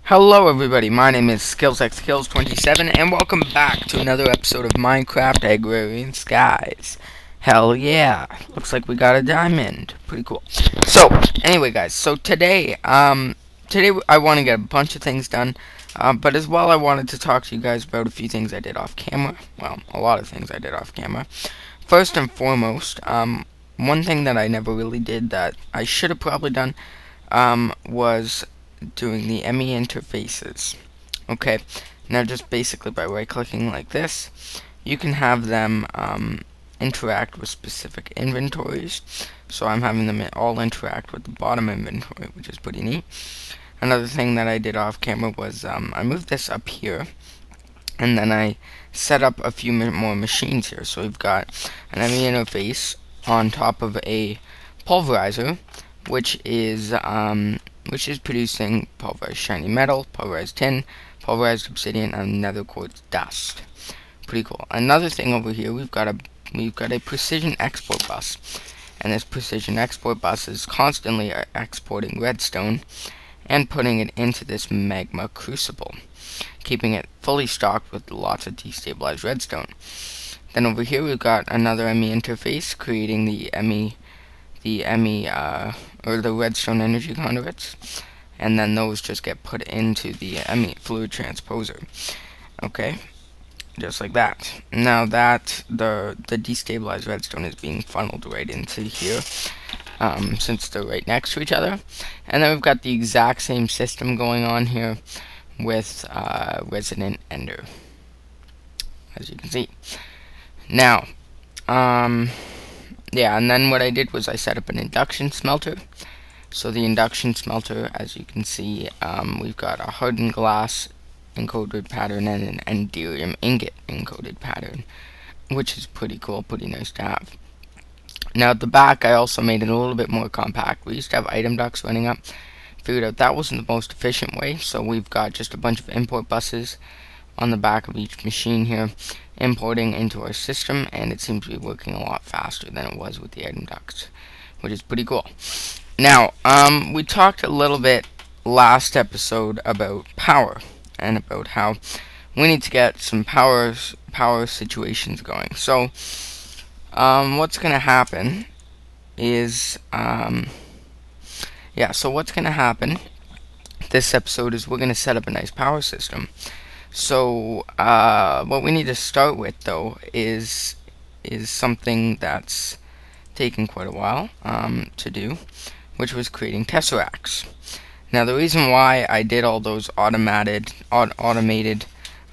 Hello everybody, my name is SkillsXKills27 and welcome back to another episode of Minecraft Agrarian Skies. Hell yeah, looks like we got a diamond. Pretty cool. So, anyway guys, today I want to get a bunch of things done, but as well I wanted to talk to you guys about a few things I did off camera. Well, a lot of things I did off camera. First and foremost, one thing that I never really did that I should have probably done, was doing the ME interfaces. Okay, now just basically by right clicking like this, you can have them interact with specific inventories. So I'm having them all interact with the bottom inventory, which is pretty neat. Another thing that I did off camera was I moved this up here, and then I set up a few more machines here. So we've got an ME interface on top of a pulverizer, which is producing pulverized shiny metal, pulverized tin, pulverized obsidian, and nether quartz dust. Pretty cool. Another thing over here, we've got a precision export bus, and this precision export bus is constantly exporting redstone and putting it into this magma crucible, keeping it fully stocked with lots of destabilized redstone. Then over here we've got another ME interface creating the redstone energy conduits, and then those just get put into the ME fluid transposer. Okay, just like that. Now that the destabilized redstone is being funneled right into here, since they're right next to each other. And then we've got the exact same system going on here with resident ender, as you can see. Now, yeah, and then what I did was I set up an induction smelter. So the induction smelter, as you can see, we've got a hardened glass encoded pattern and an enderium ingot encoded pattern, which is pretty cool, pretty nice to have. Now at the back, I also made it a little bit more compact. We used to have item ducts running up. Figured out that wasn't the most efficient way, so we've got just a bunch of import buses on the back of each machine here, importing into our system, and it seems to be working a lot faster than it was with the item ducts, which is pretty cool. Now, we talked a little bit last episode about power, and about how we need to get some power situations going. So, what's going to happen is, what's going to happen this episode is we're going to set up a nice power system. So, what we need to start with, though, is something that's taken quite a while to do, which was creating tesseracts. Now, the reason why I did all those automated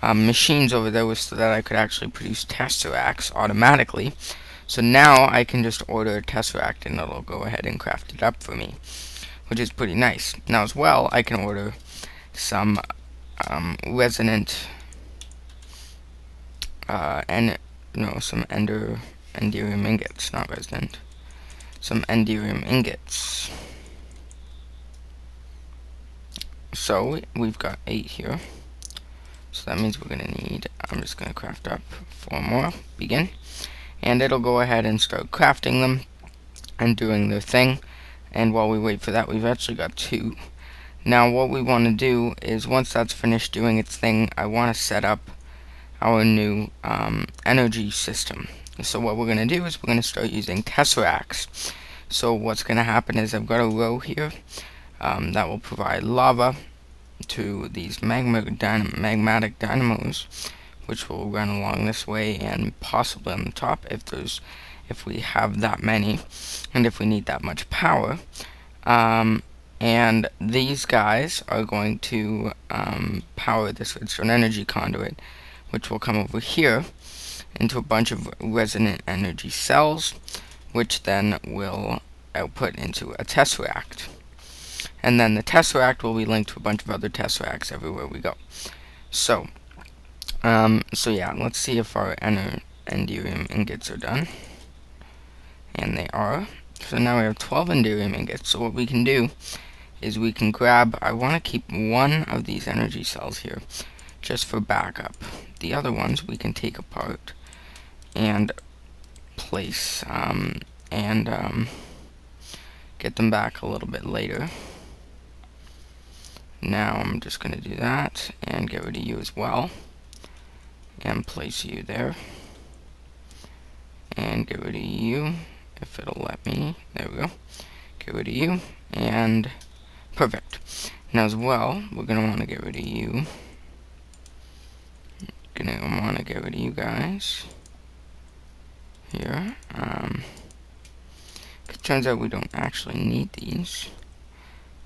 machines over there was so that I could actually produce tesseracts automatically. So now I can just order a tesseract and it'll go ahead and craft it up for me, which is pretty nice. Now, as well, I can order some resonant some enderium ingots, not resonant, some enderium ingots. So we've got 8 here, so that means we're gonna need, I'm just gonna craft up 4 more, begin, and it'll go ahead and start crafting them and doing their thing. And while we wait for that, we've actually got 2. Now what we want to do is, once that's finished doing its thing, I want to set up our new energy system. So what we're going to do is we're going to start using tesseracts. So what's going to happen is I've got a row here that will provide lava to these magmatic dynamos, which will run along this way and possibly on the top if we have that many and if we need that much power. And these guys are going to power this redstone energy conduit, which will come over here into a bunch of resonant energy cells, which then will output into a tesseract. And then the tesseract will be linked to a bunch of other tesseracts everywhere we go. So yeah, let's see if our enderium ingots are done. And they are. So now we have 12 enderium ingots. So what we can do is we can grab, I want to keep one of these energy cells here just for backup. The other ones we can take apart and place get them back a little bit later. Now I'm just going to do that and get rid of you as well. And place you there. And get rid of you, if it'll let me. There we go. Get rid of you, and perfect. Now as well, we're going to want to get rid of you. Gonna want to get rid of you guys. Here. It turns out we don't actually need these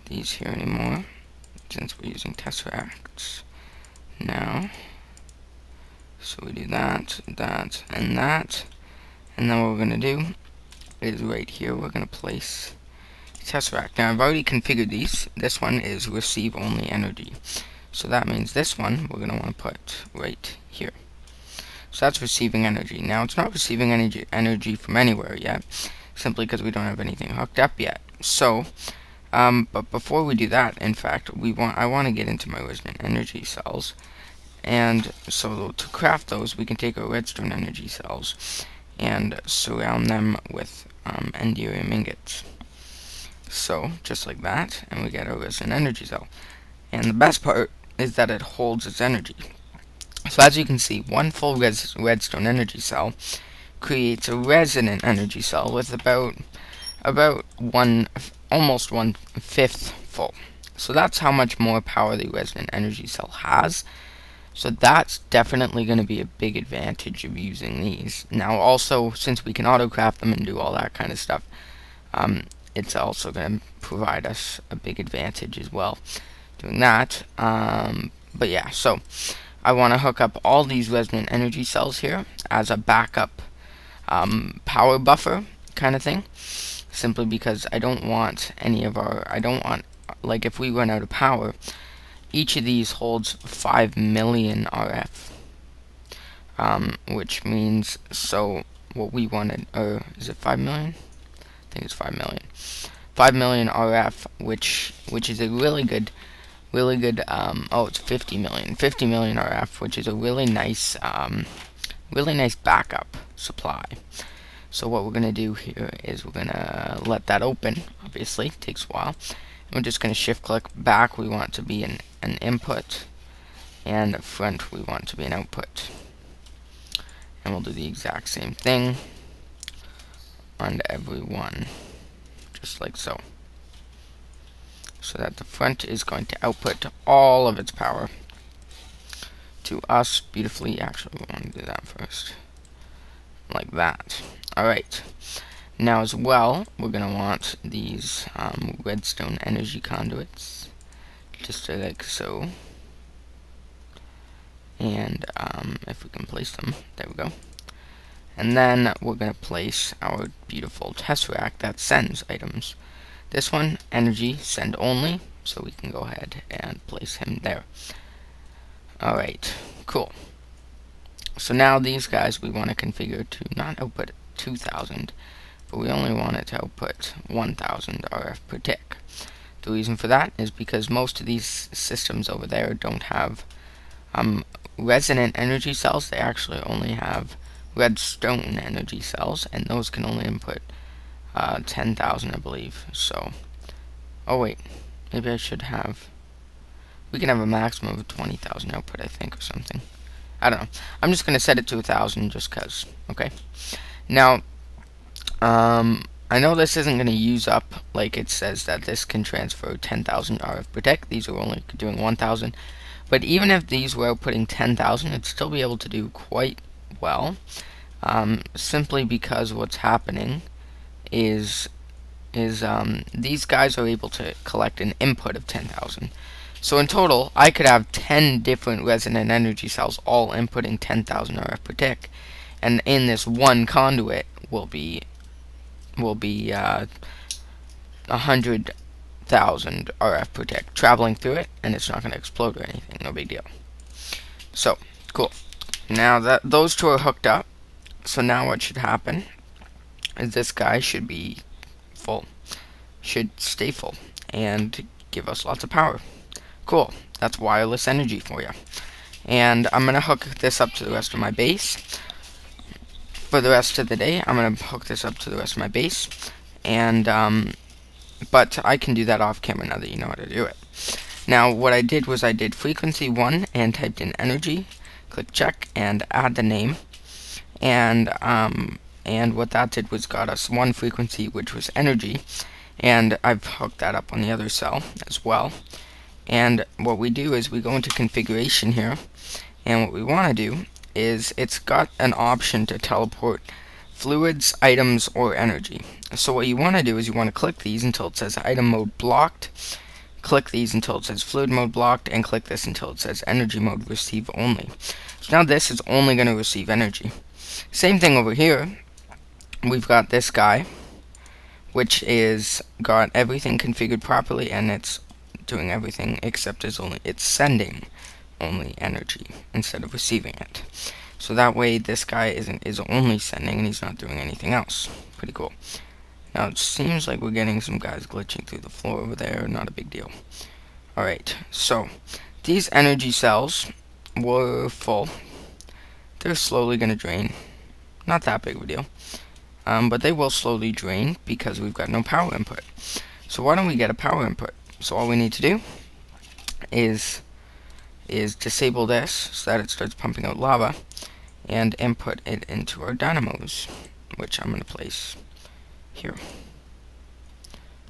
here anymore, since we're using tesseracts now. So we do that, that, and that. And then what we're going to do is right here, we're going to place tesseract. Now I've already configured these. This one is receive only energy. So that means this one we're going to want to put right here. So that's receiving energy. Now it's not receiving energy from anywhere yet, simply because we don't have anything hooked up yet. So, but before we do that, in fact, I want to get into my resonant energy cells. And so to craft those, we can take our redstone energy cells and surround them with endium ingots. So, just like that, and we get our resonant energy cell. And the best part is that it holds its energy. So as you can see, one full redstone energy cell creates a resonant energy cell with about almost 1/5 full. So that's how much more power the resonant energy cell has. So that's definitely going to be a big advantage of using these. Now also, since we can auto-craft them and do all that kind of stuff, it's also going to provide us a big advantage as well doing that. But yeah, so I want to hook up all these resonant energy cells here as a backup power buffer kind of thing, simply because I don't want like if we run out of power, each of these holds 5 million RF, which means, so what we wanted, or is it 5 million? I think it's 5 million. 5 million RF, which is a really good, oh, it's 50 million. 50 million RF, which is a really nice backup supply. So what we're going to do here is we're going to let that open. Obviously, it takes a while. We're just going to shift click back. We want to be an input, and front we want to be an output. And we'll do the exact same thing on every one, just like so. So that the front is going to output all of its power to us beautifully. Actually, we want to do that first, like that. Alright. Now as well, we're going to want these redstone energy conduits, just like so. And if we can place them, there we go. And then we're going to place our beautiful tesseract that sends items. This one, energy, send only, so we can go ahead and place him there. Alright, cool. So now these guys we want to configure to not output 2000, but we only want it to output 1000 RF per tick. The reason for that is because most of these systems over there don't have resonant energy cells. They actually only have redstone energy cells, and those can only input 10,000, I believe. So, oh wait, maybe I should have, we can have a maximum of 20,000 output, I think, or something. I don't know. I'm just going to set it to 1,000 just because, okay? Now, I know this isn't going to use up, like it says that this can transfer 10,000 RF per tick. These are only doing 1,000. But even if these were outputting 10,000, it'd still be able to do quite well. Simply because what's happening is these guys are able to collect an input of 10,000. So in total, I could have 10 different resonant energy cells all inputting 10,000 RF per tick, and in this one conduit will be 100,000 RF per tick traveling through it, and it's not going to explode or anything. No big deal. So cool. Now that those two are hooked up, so now what should happen is this guy should be full, should stay full, and give us lots of power. Cool. That's wireless energy for you. And I'm going to hook this up to the rest of my base. For the rest of the day, I'm going to hook this up to the rest of my base. And, but I can do that off camera now that you know how to do it. Now what I did was I did frequency 1 and typed in energy, click check and add the name, and what that did was got us one frequency, which was energy, and I've hooked that up on the other cell as well. And what we do is we go into configuration here, and what we want to do is it's got an option to teleport fluids, items, or energy. So what you want to do is you want to click these until it says item mode blocked, click these until it says fluid mode blocked, and click this until it says energy mode receive only. So now this is only going to receive energy. Same thing over here. We've got this guy, which is got everything configured properly, and it's doing everything except it's sending only energy instead of receiving it. So that way this guy is only sending and he's not doing anything else. Pretty cool. Now it seems like we're getting some guys glitching through the floor over there. Not a big deal. Alright, so these energy cells were full. They're slowly going to drain. Not that big of a deal. But they will slowly drain because we've got no power input. So why don't we get a power input? So all we need to do is disable this so that it starts pumping out lava, and input it into our dynamos, which I'm going to place here,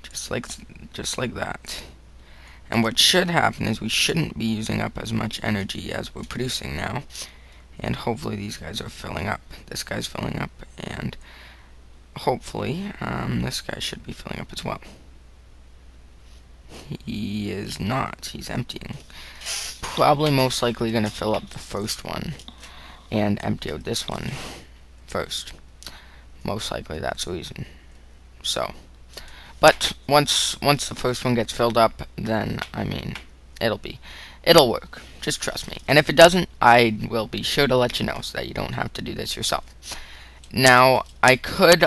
just like that. And what should happen is we shouldn't be using up as much energy as we're producing now, and hopefully these guys are filling up. This guy's filling up, and hopefully this guy should be filling up as well. He is not. He's emptying. Probably most likely going to fill up the first one and empty out this one first. Most likely that's the reason. So, but once the first one gets filled up, then I mean it'll work. Just trust me. And if it doesn't, I will be sure to let you know so that you don't have to do this yourself. Now I could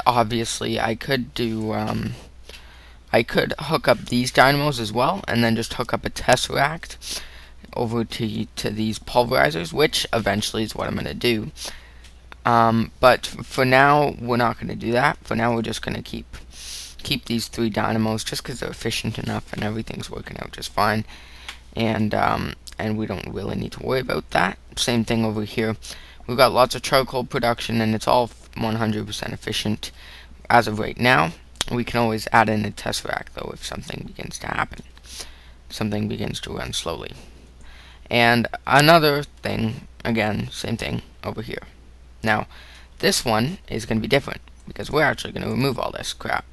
hook up these dynamos as well, and then just hook up a tesseract over to these pulverizers, which eventually is what I'm going to do. But for now, we're not going to do that. For now, we're just going to keep these 3 dynamos just because they're efficient enough and everything's working out just fine. And we don't really need to worry about that. Same thing over here. We've got lots of charcoal production, and it's all 100% efficient as of right now. We can always add in a tesseract though if something begins to happen. Something begins to run slowly. And another thing, again, same thing over here. Now, this one is going to be different because we're actually going to remove all this crap.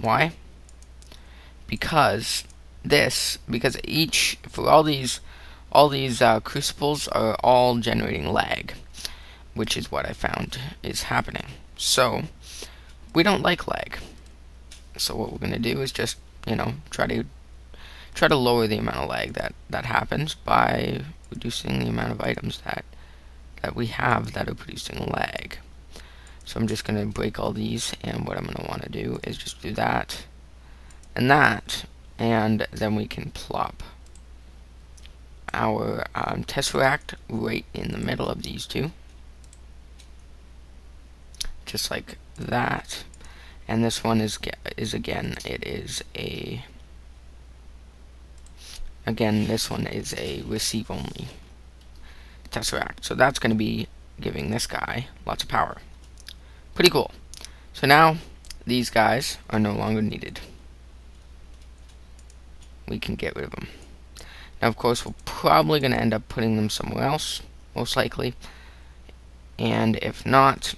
Why? Because all these crucibles are all generating lag, which is what I found is happening. So we don't like lag. So what we're going to do is just, try to lower the amount of lag that happens by reducing the amount of items that we have that are producing lag. So I'm just going to break all these, and what I'm going to want to do is just do that and that, and then we can plop our tesseract right in the middle of these two, just like that. And this one is again this one is a receive only tesseract. So that's going to be giving this guy lots of power. Pretty cool. So now these guys are no longer needed. We can get rid of them. Now of course we're probably going to end up putting them somewhere else, most likely. And if not,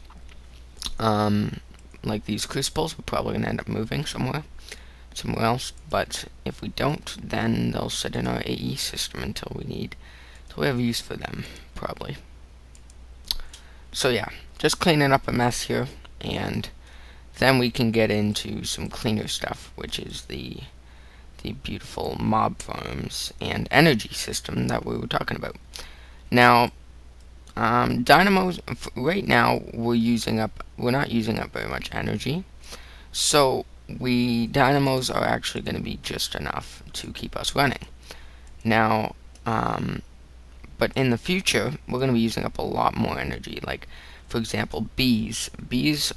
like these crucibles, we're probably going to end up moving somewhere else. But if we don't, then they'll sit in our AE system until we have use for them, probably. So yeah, just cleaning up a mess here, and then we can get into some cleaner stuff, which is the beautiful mob farms and energy system that we were talking about. Now, dynamos, right now we're not using up very much energy, so dynamos are actually going to be just enough to keep us running. Now, but in the future we're going to be using up a lot more energy. Like, for example, bees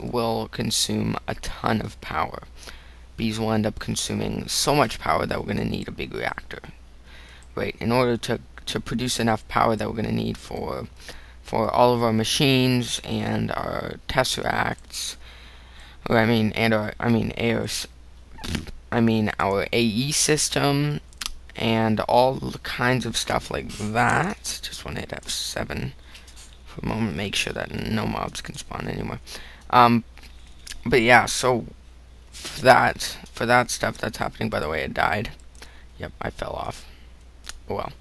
will consume a ton of power. Bees will end up consuming so much power that we're going to need a big reactor. right, in order to produce enough power that we're going to need for all of our machines and our tesseracts, or our AE system and all kinds of stuff like that. Just want to hit F7 for a moment, make sure that no mobs can spawn anymore. But yeah, so for that stuff that's happening, by the way, it died. Yep, I fell off. Oh well.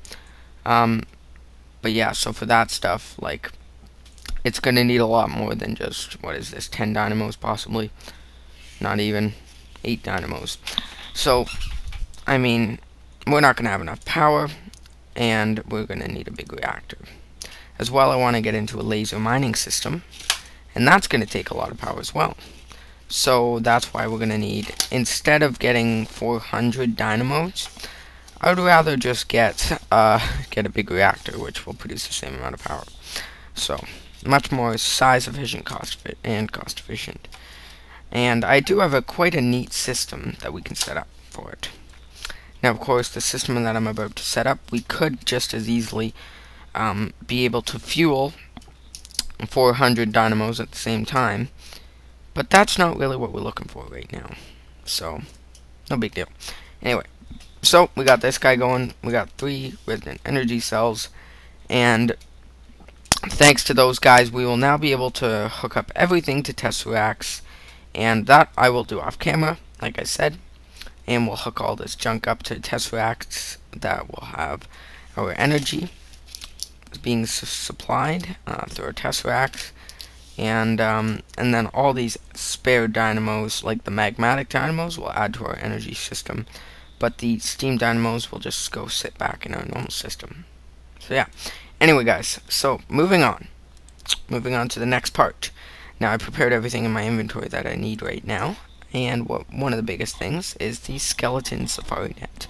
But yeah, so for that stuff, like, it's gonna need a lot more than just, what is this, 10 dynamos possibly? Not even 8 dynamos. So, I mean, we're not gonna have enough power, and we're gonna need a big reactor. As well, I want to get into a laser mining system, and that's gonna take a lot of power as well. So that's why we're gonna need, instead of getting 400 dynamos, I would rather just get a big reactor, which will produce the same amount of power. So much more size efficient, cost efficient. And I do have quite a neat system that we can set up for it. Now, of course, the system that I'm about to set up, we could just as easily be able to fuel 400 dynamos at the same time, but that's not really what we're looking for right now. So, no big deal. Anyway, so we got this guy going. We got 3 resonant energy cells, and thanks to those guys, we will now be able to hook up everything to tesseracts, and that I will do off camera, like I said. And we'll hook all this junk up to tesseracts that will have our energy being supplied through our tesseracts, and then all these spare dynamos, like the magmatic dynamos, will add to our energy system, but the steam dynamos will just go sit back in our normal system. So yeah. Anyway, guys, so moving on to the next part. Now, I prepared everything in my inventory that I need right now, and one of the biggest things is the skeleton safari net.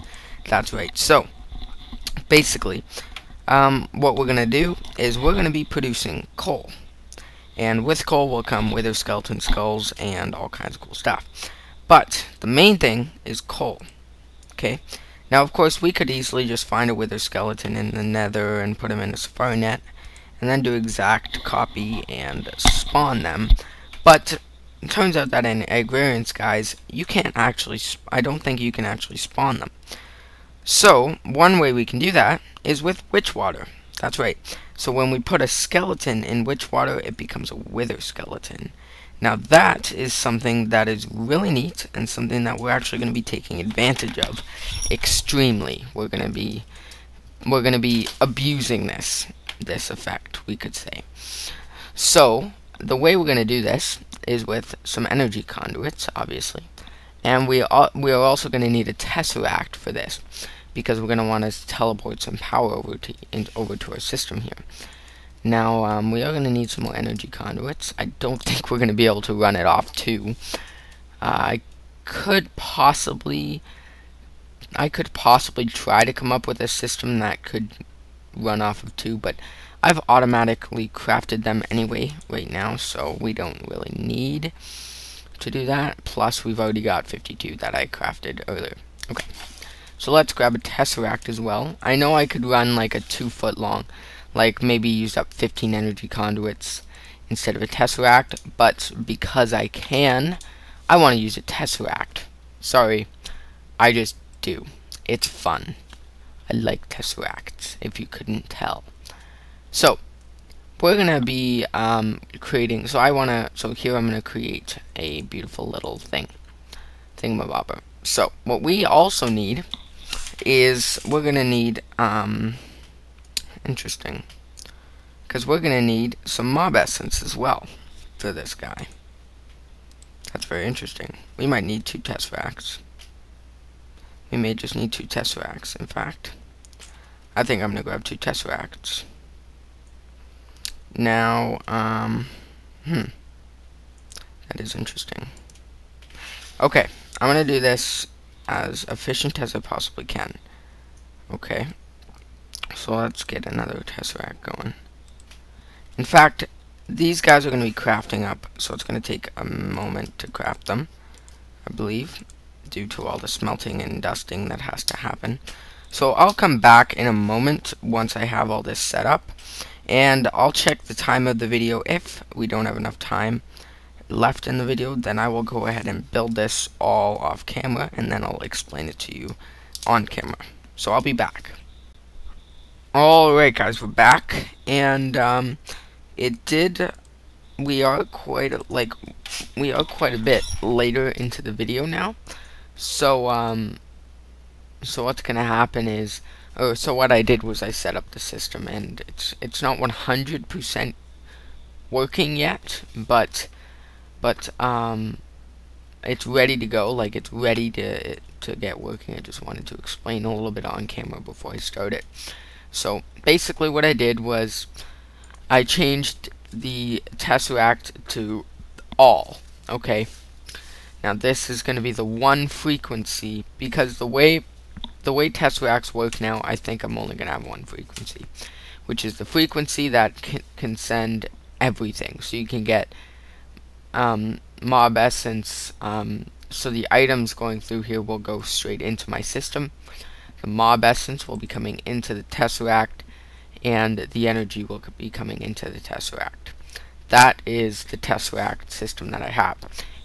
That's right. So basically, what we're gonna do is we're gonna be producing coal, and with coal will come wither skeleton skulls and all kinds of cool stuff. But the main thing is coal. Okay. Now, of course, we could easily just find a wither skeleton in the nether and put them in a safari net, and then do exact copy and spawn them. But it turns out that in Agrarian Skies, you can't actually, I don't think you can actually spawn them. So, one way we can do that is with witch water. That's right. So when we put a skeleton in witch water, it becomes a wither skeleton. Now that is something that is really neat, and something that we're actually going to be taking advantage of extremely. We're going to be abusing this effect, we could say. So the way we're going to do this is with some energy conduits, obviously, and we are also going to need a tesseract for this, because we're going to want to teleport some power over to our system here. Now, we are going to need some more energy conduits. I don't think we're going to be able to run it off 2. I could possibly try to come up with a system that could run off of 2, but I've automatically crafted them anyway right now, so we don't really need to do that. Plus, we've already got 52 that I crafted earlier. Okay, so let's grab a tesseract as well. I know I could run like a 2-foot long, like maybe use up 15 energy conduits instead of a tesseract, but because I can, I want to use a tesseract. Sorry, I just do. It's fun. I like tesseracts, if you couldn't tell. So we're gonna be creating. So here I'm gonna create a beautiful little thingamabobber. So what we also need is we're gonna need interesting, because we're gonna need some mob essence as well for this guy. That's very interesting. We might need 2 tesseracts. We may just need 2 tesseracts, in fact. I think I'm gonna grab 2 tesseracts. Now, that is interesting. Okay, I'm gonna do this as efficient as I possibly can. Okay, so let's get another tesseract going. In fact, these guys are going to be crafting up, so it's going to take a moment to craft them, I believe, due to all the smelting and dusting that has to happen. So I'll come back in a moment once I have all this set up, and I'll check the time of the video. If we don't have enough time left in the video, then I will go ahead and build this all off camera, and then I'll explain it to you on camera. So I'll be back. Alright guys, we're back, and we are quite a bit later into the video now. So so what's gonna happen is, so what I did was I set up the system, and it's not 100% working yet, but it's ready to go. Like, it's ready to get working. I just wanted to explain a little bit on camera before I start it. So basically what I did was I changed the Tesseract to all. Okay, now this is going to be the one frequency, because the way Tesseracts work now, I think I'm only going to have one frequency, which is the frequency that can send everything. So you can get mob essence, so the items going through here will go straight into my system. The mob essence will be coming into the Tesseract, and the energy will be coming into the Tesseract. That is the Tesseract system that I have.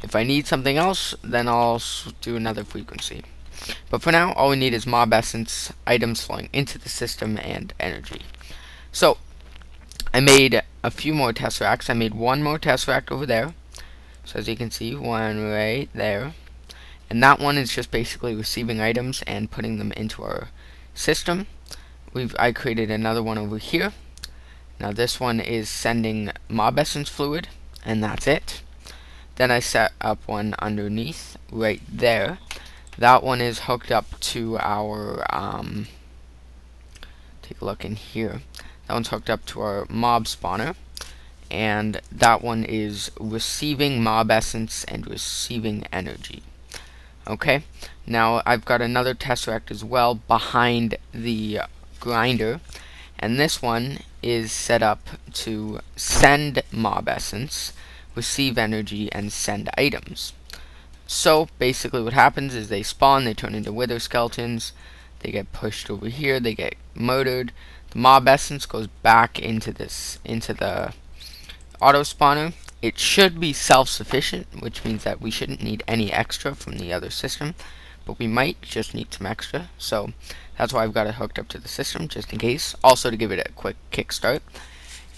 If I need something else, then I'll do another frequency. But for now, all we need is mob essence, items flowing into the system, and energy. So I made a few more Tesseracts. I made one more Tesseract over there. So as you can see, one right there. And that one is just basically receiving items and putting them into our system. I created another one over here. Now this one is sending mob essence fluid, and that's it. Then I set up one underneath right there. That one is hooked up to our take a look in here. That one's hooked up to our mob spawner, and that one is receiving mob essence and receiving energy. Okay, now I've got another Tesseract as well behind the grinder, and this one is set up to send mob essence, receive energy, and send items. So basically what happens is they spawn, they turn into wither skeletons, they get pushed over here, they get murdered. The mob essence goes back into the auto spawner. It should be self-sufficient, which means that we shouldn't need any extra from the other system, but we might just need some extra. So that's why I've got it hooked up to the system, just in case. Also to give it a quick kickstart.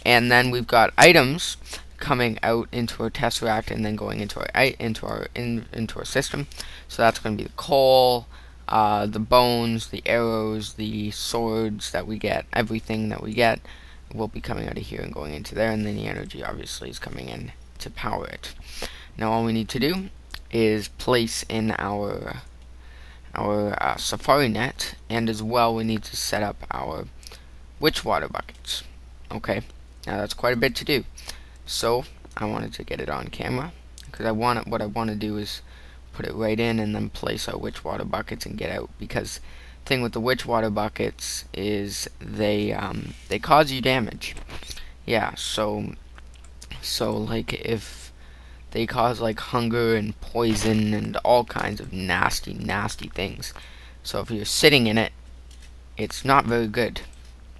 And then we've got items coming out into our Tesseract and then going into our system. So that's going to be the coal, the bones, the arrows, the swords that we get. Everything that we get will be coming out of here and going into there, and then the energy obviously is coming in to power it. Now all we need to do is place in our safari net, and as well we need to set up our witch water buckets. Okay, now that's quite a bit to do. So I wanted to get it on camera, because what I want to do is put it right in and then place our witch water buckets and get out. Because the thing with the witch water buckets is they cause you damage. Yeah, so like if they cause like hunger and poison and all kinds of nasty things. So if you're sitting in it, it's not very good.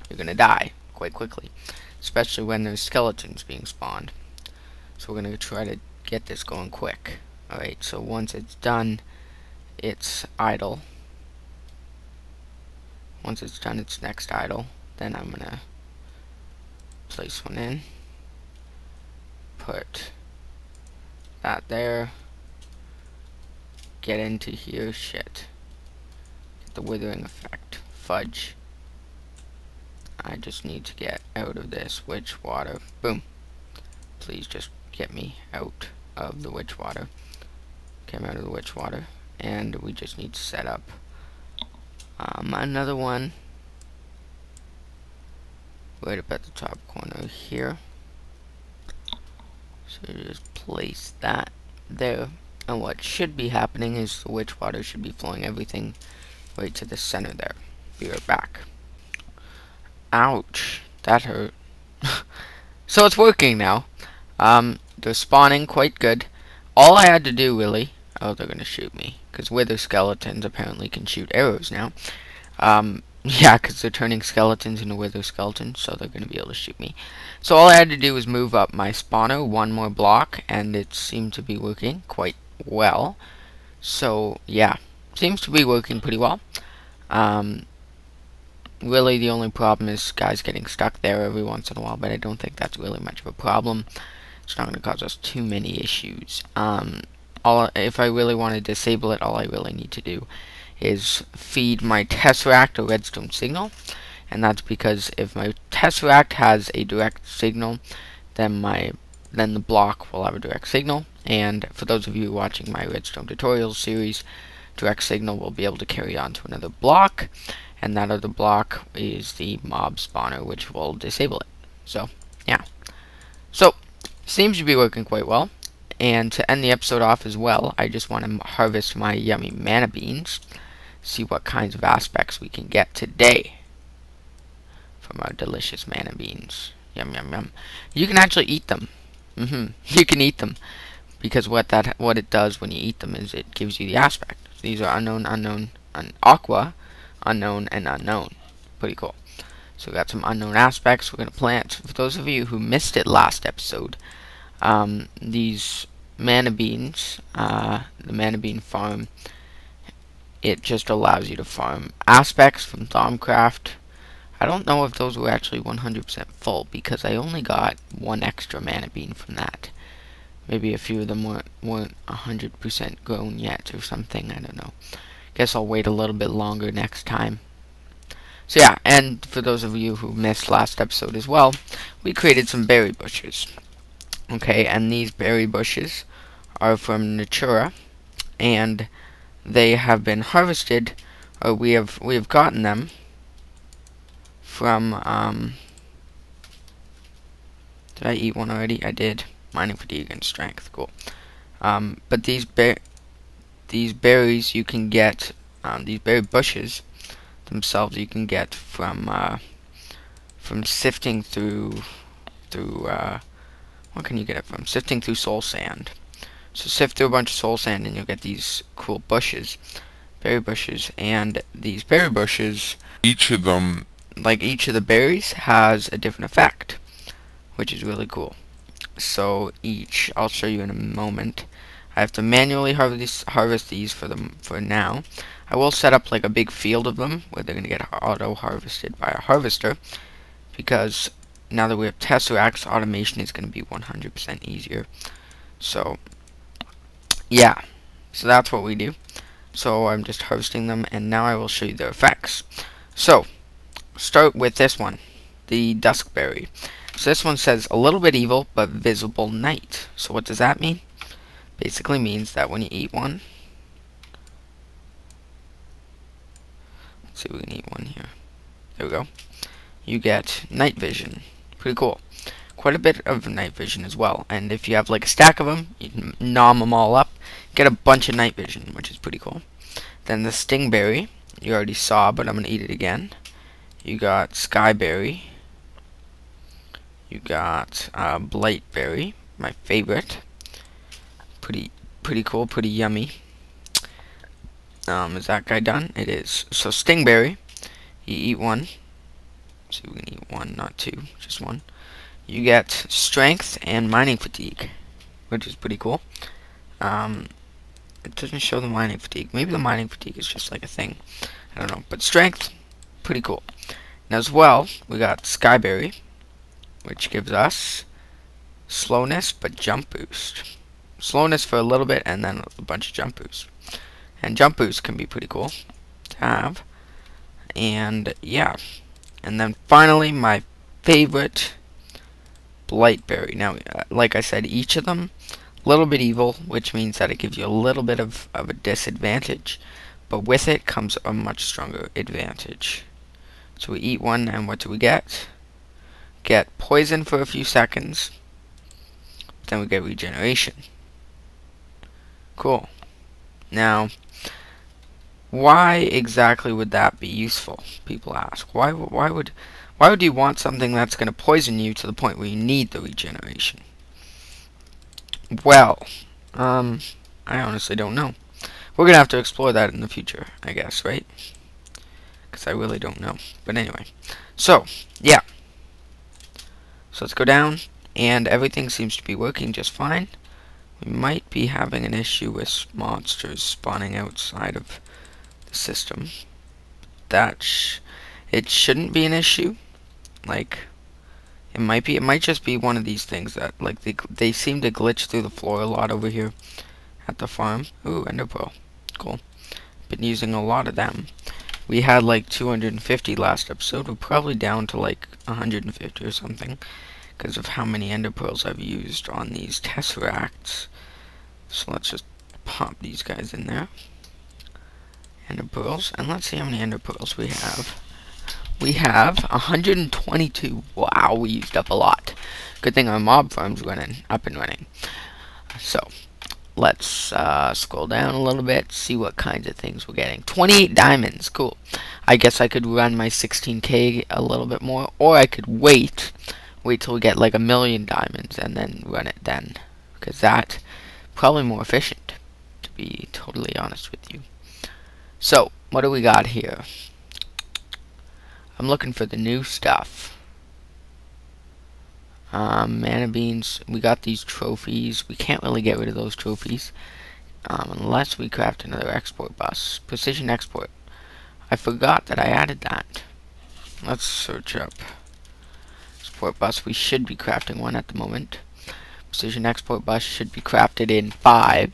You're gonna die quite quickly, especially when there's skeletons being spawned. So we're gonna try to get this going quick. Alright, so once it's done, it's idle. Once it's done its next idle, then I'm gonna place one in, put that there, get into here, shit, get the withering effect, fudge. I just need to get out of this witch water. Boom. Please just get me out of the witch water. Get me out of the witch water. And we just need to set up another one right up at the top corner here. So just place that there. And what should be happening is the witch water should be flowing everything right to the center there. Be right back. Ouch, that hurt. So it's working now. They're spawning quite good. All I had to do really, oh, they're gonna shoot me, because wither skeletons apparently can shoot arrows now. Yeah, because they're turning skeletons into wither skeletons, so they're going to be able to shoot me. So all I had to do was move up my spawner one more block, and it seemed to be working quite well. So, yeah, seems to be working pretty well. Really, the only problem is guys getting stuck there every once in a while, but I don't think that's really much of a problem. It's not going to cause us too many issues. If I really want to disable it, all I really need to do is feed my tesseract a redstone signal, and that's because if my tesseract has a direct signal, then the block will have a direct signal. And for those of you watching my redstone tutorials series, direct signal will be able to carry on to another block, and that other block is the mob spawner, which will disable it. So yeah, so seems to be working quite well. And to end the episode off as well, I just want to harvest my yummy mana beans, see what kinds of aspects we can get today from our delicious mana beans. Yum yum yum. You can actually eat them. You can eat them, because what it does when you eat them is it gives you the aspect. These are unknown, unknown, aqua, unknown, and unknown. Pretty cool. So we got some unknown aspects we're gonna plant. For those of you who missed it last episode, these mana beans, the mana bean farm, it just allows you to farm aspects from Thaumcraft. I don't know if those were actually 100% full, because I only got one extra mana bean from that. Maybe a few of them weren't 100% grown yet or something, I don't know. Guess I'll wait a little bit longer next time. So yeah, and for those of you who missed last episode as well, we created some berry bushes. Okay, and these berry bushes are from Natura, and they have been harvested, or we have gotten them from, did I eat one already? I did. Mining fatigue and strength, cool. But these berries you can get, these berry bushes themselves you can get from sifting through, what can you get it from? Sifting through soul sand. So sift through a bunch of soul sand and you'll get these cool bushes, berry bushes, and these berry bushes, each of them, like each of the berries, has a different effect, which is really cool. So I'll show you in a moment. I have to manually harvest these for now. I will set up like a big field of them where they're gonna get auto harvested by a harvester, because now that we have tesseracts, automation is gonna be 100% easier. So yeah, so that's what we do. So I'm just harvesting them, and now I will show you their effects. So start with this one, the duskberry. So this one says a little bit evil but visible night. So what does that mean? Basically means that when you eat one, let's see if we can eat one here. There we go. You get night vision. Pretty cool. Quite a bit of night vision as well. And if you have like a stack of them, you can nom them all up, get a bunch of night vision, which is pretty cool. Then the stingberry, you already saw, but I'm gonna eat it again. You got skyberry. You got blightberry, my favorite. Pretty cool, pretty yummy. Is that guy done? It is. So stingberry, you eat one. Let's see, we can eat one, not two, just one. You get strength and mining fatigue, which is pretty cool. It doesn't show the mining fatigue. Maybe the mining fatigue is just like a thing. I don't know. But strength, pretty cool. And as well, we got skyberry, which gives us slowness but jump boost. Slowness for a little bit and then a bunch of jump boost. And jump boost can be pretty cool to have. And yeah. And then finally, my favorite, blightberry. Now, like I said, each of them a little bit evil, which means that it gives you a little bit of a disadvantage, but with it comes a much stronger advantage. So we eat one, and what do we get? Get poison for a few seconds, then we get regeneration. Cool. Now, why exactly would that be useful? People ask. Why would you want something that's going to poison you to the point where you need the regeneration? Well, I honestly don't know. We're going to have to explore that in the future, I guess, right? because I really don't know. But anyway, so yeah, so let's go down, and everything seems to be working just fine. We might be having an issue with monsters spawning outside of the system. It shouldn't be an issue. Like, it might just be one of these things that, like, they seem to glitch through the floor a lot over here at the farm. Ooh, ender pearl. Cool. Been using a lot of them. We had like 250 last episode. We're probably down to like 150 or something because of how many ender pearls I've used on these tesseracts. So let's just pop these guys in there. Ender pearls, and let's see how many ender pearls we have. We have 122. Wow, we used up a lot. Good thing our mob farm's up and running. So let's scroll down a little bit, see what kinds of things we're getting. 28 diamonds, cool. I guess I could run my 16k a little bit more, or I could wait till we get like 1,000,000 diamonds and then run it then, because that's probably more efficient, to be totally honest with you. So what do we got here? I'm looking for the new stuff. Mana beans. We got these trophies. We can't really get rid of those trophies unless we craft another export bus. Precision export. I forgot that I added that. Let's search up export bus. We should be crafting one at the moment. Precision export bus should be crafted in 5,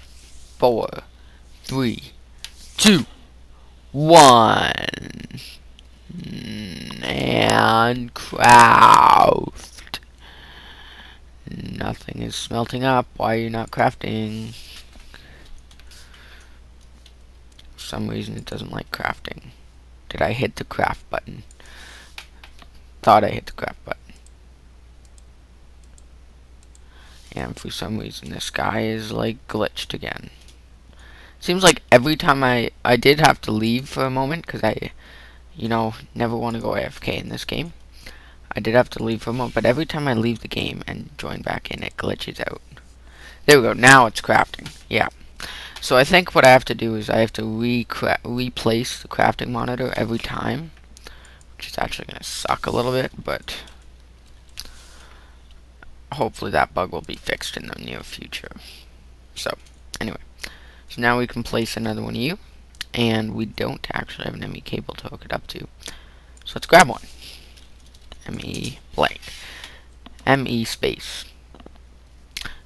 4, 3, 2, 1. And craft. Nothing is smelting up. Why are you not crafting? For some reason it doesn't like crafting. Did I hit the craft button? Thought I hit the craft button. And for some reason this guy is like glitched again. Seems like every time I did have to leave for a moment because I, you know, never want to go AFK in this game. I did have to leave for a moment, but every time I leave the game and join back in, it glitches out. There we go. Now it's crafting. Yeah. So I think what I have to do is I have to replace the crafting monitor every time, which is actually going to suck a little bit, but hopefully that bug will be fixed in the near future. So anyway, so now we can place another one of you, and we don't actually have an ME cable to hook it up to. So let's grab one. ME blank. ME space.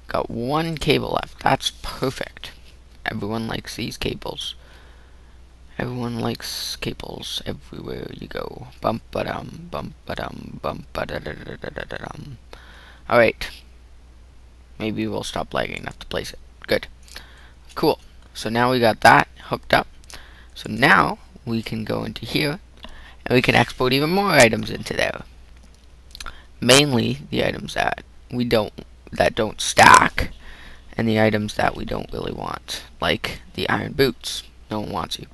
Got one cable left. That's perfect. Everyone likes these cables. Everyone likes cables everywhere you go. Bump ba dum, bump ba dum, bump ba da da da da da da dum. Alright. Maybe we'll stop lagging enough to place it. Good. Cool. So now we got that hooked up. So now we can go into here and we can export even more items into there. Mainly the items that don't stack, and the items that we don't really want, like the iron boots. No one wants you.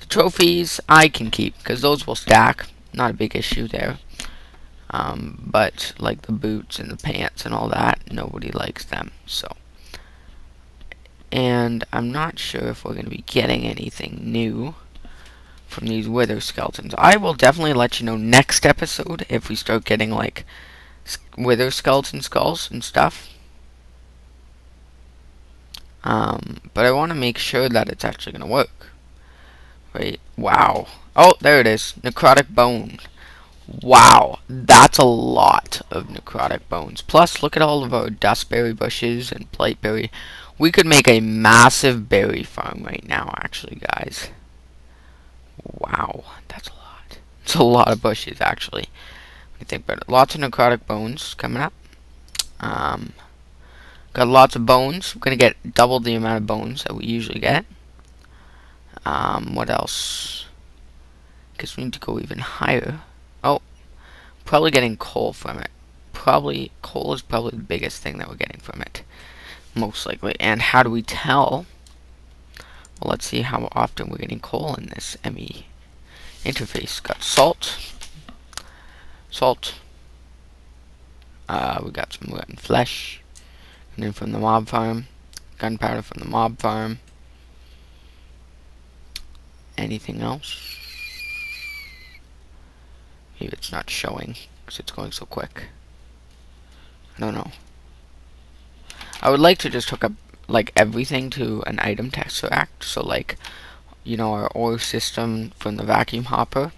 The trophies I can keep because those will stack. Not a big issue there. But like the boots and the pants and all that, nobody likes them. So, and I'm not sure if we're going to be getting anything new from these wither skeletons. I will definitely let you know next episode if we start getting like wither skeleton skulls and stuff. But I want to make sure that it's actually going to work. Right? Wow. Oh, there it is. Necrotic bone. Wow. That's a lot of necrotic bones. Plus, look at all of our dustberry bushes and plateberry. We could make a massive berry farm right now, actually, guys. Wow. That's a lot. It's a lot of bushes, actually. When you think about it. Lots of necrotic bones coming up. Got lots of bones. We're going to get double the amount of bones that we usually get. What else? Guess we need to go even higher. Oh, probably getting coal from it. Coal is probably the biggest thing that we're getting from it. Most likely. And how do we tell? Well, let's see how often we're getting coal in this ME interface. Got salt. We got some rotten flesh. And then from the mob farm. Gunpowder from the mob farm. Anything else? Maybe it's not showing because it's going so quick. I don't know. I would like to just hook up like everything to an item tesseract. So like, you know, our ore system from the vacuum hopper.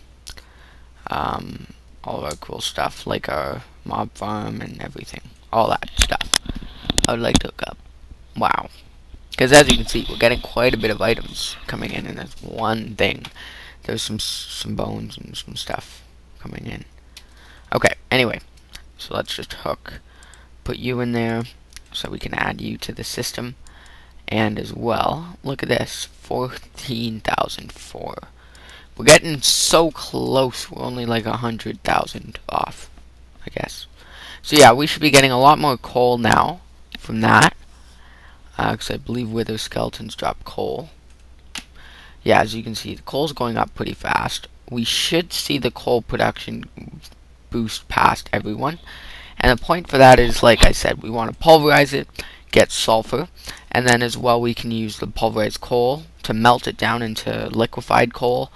All of our cool stuff like our mob farm and everything. All that stuff. I would like to hook up. Wow. Because as you can see, we're getting quite a bit of items coming in this one thing. There's some bones and some stuff coming in. Okay, anyway. So let's just put you in there so we can add you to the system. And as well, look at this. 14,004. We're getting so close. We're only like 100,000 off, I guess. So yeah, we should be getting a lot more coal now from that. Because I believe wither skeletons drop coal. Yeah, as you can see, the coal's going up pretty fast. We should see the coal production boost past everyone. And the point for that is, like I said, we want to pulverize it, get sulphur, and then as well we can use the pulverized coal to melt it down into liquefied coal,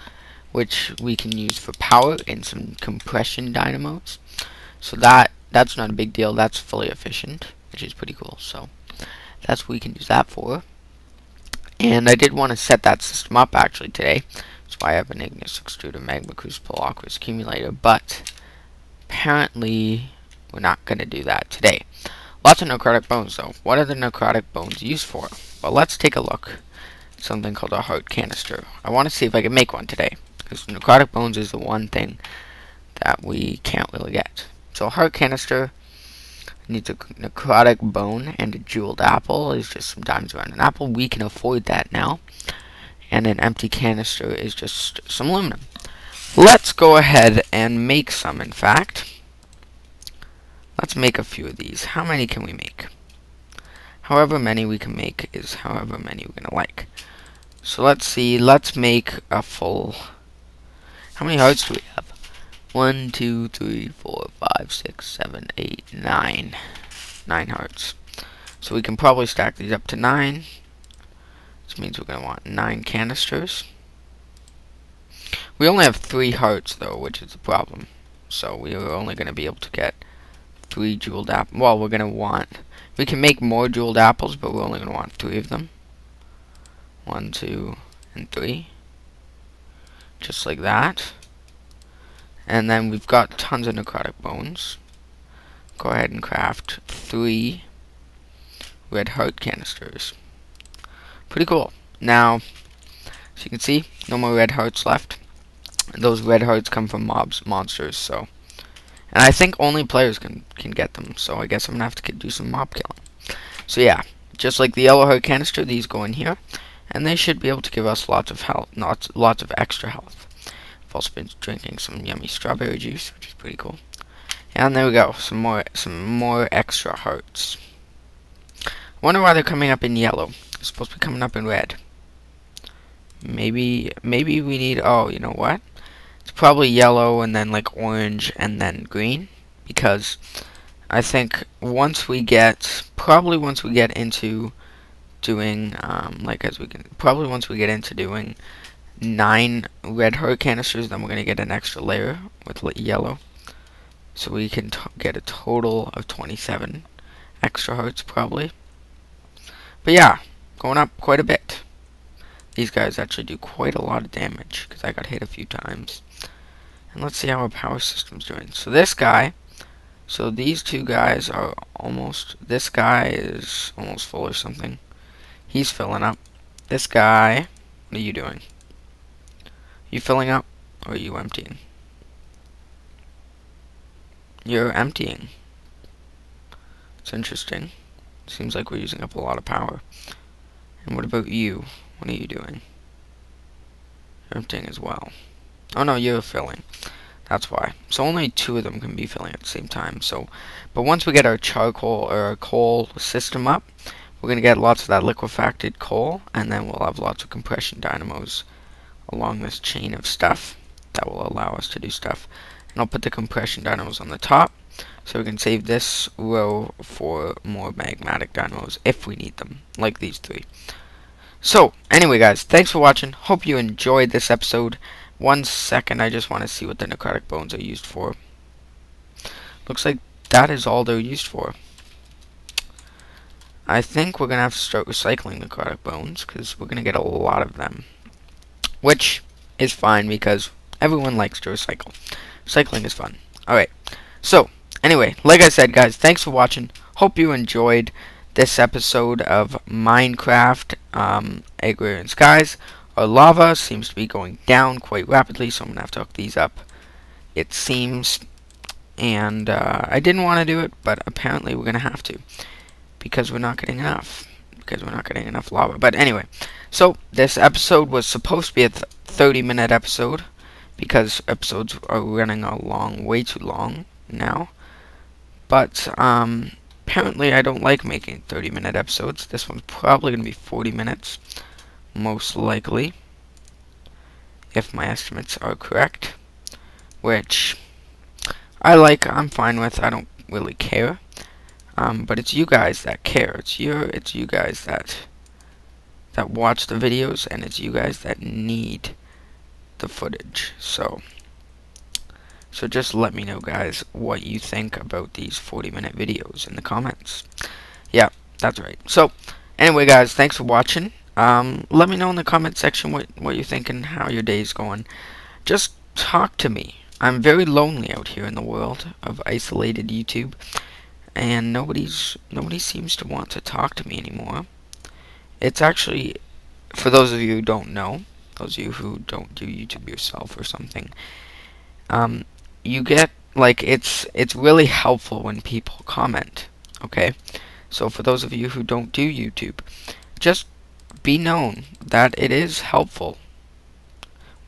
which we can use for power in some compression dynamos. So that's not a big deal. That's fully efficient, which is pretty cool. So that's what we can use that for. And I did want to set that system up actually today. That's why I have an igneous extruder, magma crucible, aqueous accumulator, but apparently we're not going to do that today. Lots of necrotic bones though. What are the necrotic bones used for? Well, let's take a look. Something called a heart canister. I want to see if I can make one today, because necrotic bones is the one thing that we can't really get. So a heart canister needs a necrotic bone, and a jeweled apple is just some diamonds around an apple. We can afford that now. And an empty canister is just some aluminum. Let's go ahead and make some, in fact. Let's make a few of these. How many can we make? However many we can make is however many we're going to like. So let's see. Let's make a full... How many hearts do we have? 1, 2, 3, 4, 5, 6, 7, 8, 9. 9 hearts. So we can probably stack these up to 9. This means we're going to want 9 canisters. We only have 3 hearts though, which is the problem. So we are only going to be able to get 3 jeweled apples. Well, we're going to want... We can make more jeweled apples, but we're only going to want 3 of them. 1, 2, and 3. Just like that. And then we've got tons of necrotic bones. Go ahead and craft 3 red heart canisters. Pretty cool. Now, as you can see, no more red hearts left. Those red hearts come from monsters, so... And I think only players can get them, so I guess I'm gonna have to do some mob killing. So yeah, just like the yellow heart canister, these go in here, and they should be able to give us lots of health, lots of extra health. I've also been drinking some yummy strawberry juice, which is pretty cool. And there we go, some more extra hearts. I wonder why they're coming up in yellow. They're supposed to be coming up in red. Maybe we need... Oh, you know what? It's probably yellow and then like orange and then green, because I think once we get into doing once we get into doing 9 red heart canisters, then we're gonna get an extra layer with yellow, so we can get a total of 27 extra hearts probably. But yeah, going up quite a bit. These guys actually do quite a lot of damage, because I got hit a few times. And let's see how our power system's doing. So this guy, so these 2 guys are almost, this guy is almost full or something. He's filling up. This guy, what are you doing? You filling up, or are you emptying? You're emptying. It's interesting. Seems like we're using up a lot of power. And what about you? What are you doing? You're emptying as well. Oh no, you're filling. That's why. So only 2 of them can be filling at the same time. So, but once we get our charcoal or our coal system up, we're gonna get lots of that liquefied coal, and then we'll have lots of compression dynamos along this chain of stuff that will allow us to do stuff. And I'll put the compression dynamos on the top, so we can save this row for more magmatic dynamos if we need them, like these 3. So, anyway guys, thanks for watching. Hope you enjoyed this episode. 1 second, I just want to see what the necrotic bones are used for. Looks like that is all they're used for. I think we're going to have to start recycling necrotic bones, because we're going to get a lot of them. Which is fine, because everyone likes to recycle. Recycling is fun. Alright, so, anyway, like I said, guys, thanks for watching. Hope you enjoyed this episode of Minecraft Agrarian Skies. Our lava seems to be going down quite rapidly, so I'm going to have to hook these up, it seems. And I didn't want to do it, but apparently we're going to have to, because we're not getting enough. Because we're not getting enough lava. But anyway, so this episode was supposed to be a 30-minute episode, because episodes are running along way too long now. But apparently I don't like making 30-minute episodes. This one's probably going to be 40 minutes. Most likely, if my estimates are correct, which I'm fine with. I don't really care, but it's you guys that care. It's you guys that watch the videos, and it's you guys that need the footage. So just let me know, guys, what you think about these 40-minute videos in the comments. Yeah, that's right. So anyway, guys, thanks for watching. Let me know in the comment section what you think and how your day's going. Just talk to me. I'm very lonely out here in the world of isolated YouTube, and nobody seems to want to talk to me anymore. It's actually, for those of you who don't know, those of you who don't do YouTube yourself or something, you get, like, it's really helpful when people comment. Okay, so for those of you who don't do YouTube, just be known that it is helpful.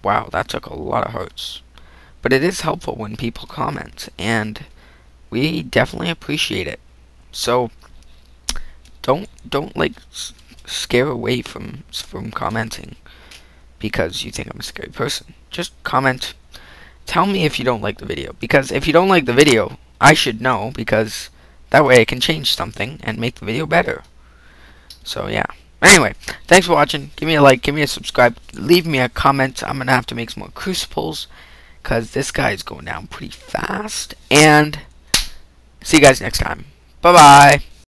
Wow, that took a lot of hearts. But it is helpful when people comment, and we definitely appreciate it. So don't like scare away from commenting because you think I'm a scary person. Just comment. Tell me if you don't like the video, because if you don't like the video, I should know, because that way I can change something and make the video better. So yeah. Anyway, thanks for watching. Give me a like, give me a subscribe, leave me a comment. I'm gonna have to make some more crucibles, because this guy is going down pretty fast. And see you guys next time. Bye bye.